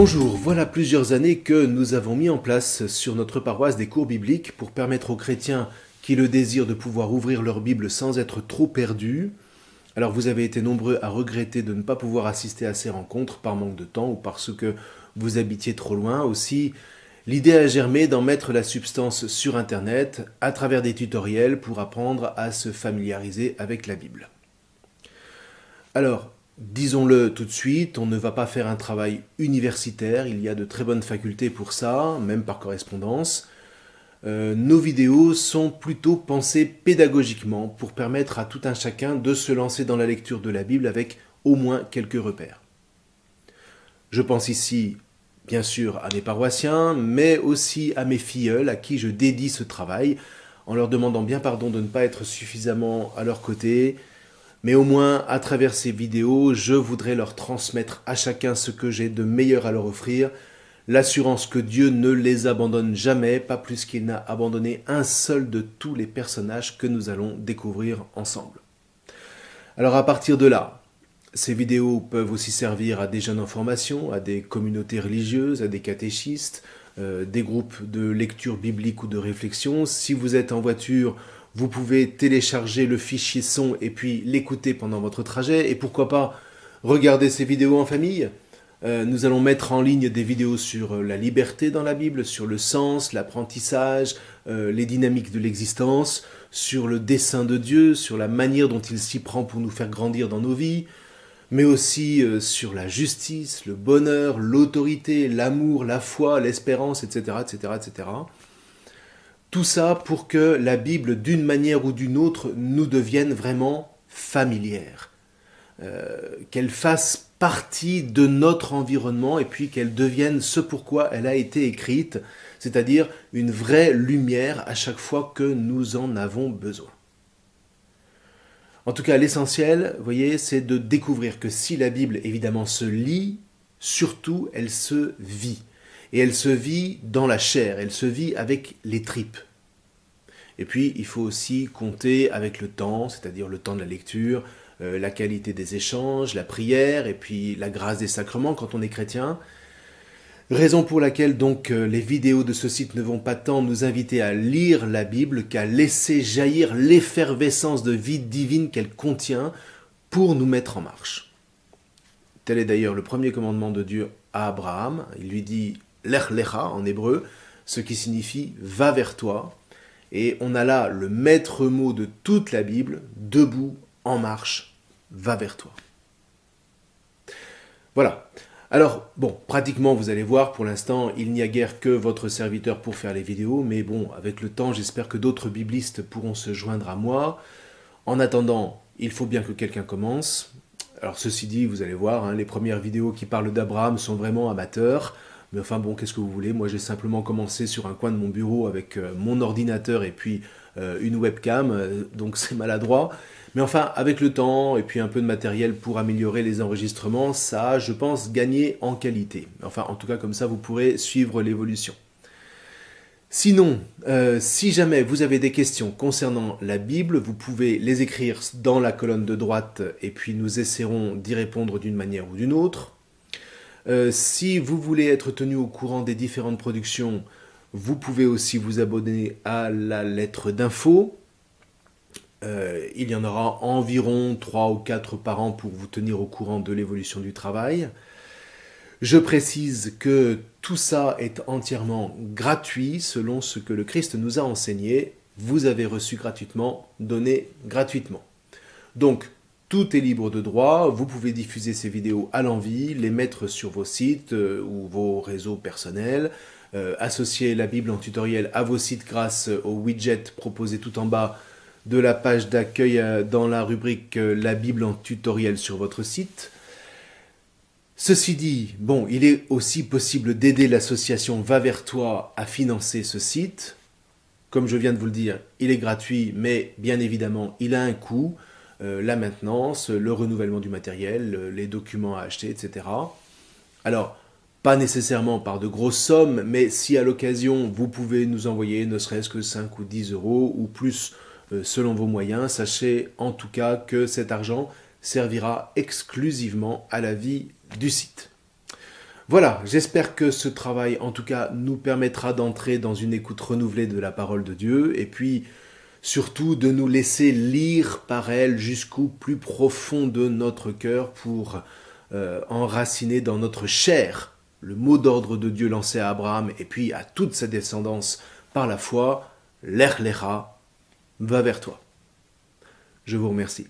Bonjour, voilà plusieurs années que nous avons mis en place sur notre paroisse des cours bibliques pour permettre aux chrétiens qui le désirent de pouvoir ouvrir leur Bible sans être trop perdus. Alors vous avez été nombreux à regretter de ne pas pouvoir assister à ces rencontres par manque de temps ou parce que vous habitiez trop loin. Aussi, l'idée a germé d'en mettre la substance sur Internet à travers des tutoriels pour apprendre à se familiariser avec la Bible. Alors, disons-le tout de suite, on ne va pas faire un travail universitaire, il y a de très bonnes facultés pour ça, même par correspondance. Nos vidéos sont plutôt pensées pédagogiquement pour permettre à tout un chacun de se lancer dans la lecture de la Bible avec au moins quelques repères. Je pense ici, bien sûr, à mes paroissiens, mais aussi à mes filleuls à qui je dédie ce travail, en leur demandant bien pardon de ne pas être suffisamment à leur côté. Mais au moins, à travers ces vidéos, je voudrais leur transmettre à chacun ce que j'ai de meilleur à leur offrir, l'assurance que Dieu ne les abandonne jamais, pas plus qu'il n'a abandonné un seul de tous les personnages que nous allons découvrir ensemble. Alors à partir de là, ces vidéos peuvent aussi servir à des jeunes en formation, à des communautés religieuses, à des catéchistes, des groupes de lecture biblique ou de réflexion. Si vous êtes en voiture, vous pouvez télécharger le fichier son et puis l'écouter pendant votre trajet. Et pourquoi pas regarder ces vidéos en famille. Nous allons mettre en ligne des vidéos sur la liberté dans la Bible, sur le sens, l'apprentissage, les dynamiques de l'existence, sur le dessein de Dieu, sur la manière dont il s'y prend pour nous faire grandir dans nos vies, mais aussi sur la justice, le bonheur, l'autorité, l'amour, la foi, l'espérance, etc., etc., etc. Tout ça pour que la Bible, d'une manière ou d'une autre, nous devienne vraiment familière. Qu'elle fasse partie de notre environnement et puis qu'elle devienne ce pourquoi elle a été écrite, c'est-à-dire une vraie lumière à chaque fois que nous en avons besoin. En tout cas, l'essentiel, vous voyez, c'est de découvrir que si la Bible, évidemment, se lit, surtout, elle se vit. Et elle se vit dans la chair, elle se vit avec les tripes. Et puis, il faut aussi compter avec le temps, c'est-à-dire le temps de la lecture, la qualité des échanges, la prière, et puis la grâce des sacrements quand on est chrétien. Raison pour laquelle donc les vidéos de ce site ne vont pas tant nous inviter à lire la Bible qu'à laisser jaillir l'effervescence de vie divine qu'elle contient pour nous mettre en marche. Tel est d'ailleurs le premier commandement de Dieu à Abraham. Il lui dit « Lech lecha » en hébreu, ce qui signifie « va vers toi ». Et on a là le maître mot de toute la Bible, debout, en marche, va vers toi. Voilà. Alors, bon, pratiquement, vous allez voir, pour l'instant, il n'y a guère que votre serviteur pour faire les vidéos, mais bon, avec le temps, j'espère que d'autres biblistes pourront se joindre à moi. En attendant, il faut bien que quelqu'un commence. Alors, ceci dit, vous allez voir, hein, les premières vidéos qui parlent d'Abraham sont vraiment amateurs. Mais enfin bon, qu'est-ce que vous voulez? Moi, j'ai simplement commencé sur un coin de mon bureau avec mon ordinateur et puis une webcam, donc c'est maladroit. Mais enfin, avec le temps et puis un peu de matériel pour améliorer les enregistrements, ça a, je pense, gagné en qualité. Enfin, en tout cas, comme ça, vous pourrez suivre l'évolution. Sinon, si jamais vous avez des questions concernant la Bible, vous pouvez les écrire dans la colonne de droite et puis nous essaierons d'y répondre d'une manière ou d'une autre. Si vous voulez être tenu au courant des différentes productions, vous pouvez aussi vous abonner à la lettre d'info. Il y en aura environ 3 ou 4 par an pour vous tenir au courant de l'évolution du travail. Je précise que tout ça est entièrement gratuit selon ce que le Christ nous a enseigné. Vous avez reçu gratuitement, donné gratuitement. Donc, tout est libre de droit, vous pouvez diffuser ces vidéos à l'envi, les mettre sur vos sites ou vos réseaux personnels, associer la Bible en tutoriel à vos sites grâce au widget proposé tout en bas de la page d'accueil dans la rubrique La Bible en tutoriel sur votre site. Ceci dit, bon, il est aussi possible d'aider l'association Va vers toi à financer ce site. Comme je viens de vous le dire, il est gratuit, mais bien évidemment, il a un coût. La maintenance, le renouvellement du matériel, les documents à acheter, etc. Alors, pas nécessairement par de grosses sommes, mais si à l'occasion, vous pouvez nous envoyer ne serait-ce que 5 ou 10 euros ou plus selon vos moyens, sachez en tout cas que cet argent servira exclusivement à la vie du site. Voilà, j'espère que ce travail, en tout cas, nous permettra d'entrer dans une écoute renouvelée de la parole de Dieu, et puis surtout de nous laisser lire par elle jusqu'au plus profond de notre cœur pour enraciner dans notre chair le mot d'ordre de Dieu lancé à Abraham et puis à toute sa descendance par la foi, l'Ech Lecha, va vers toi. Je vous remercie.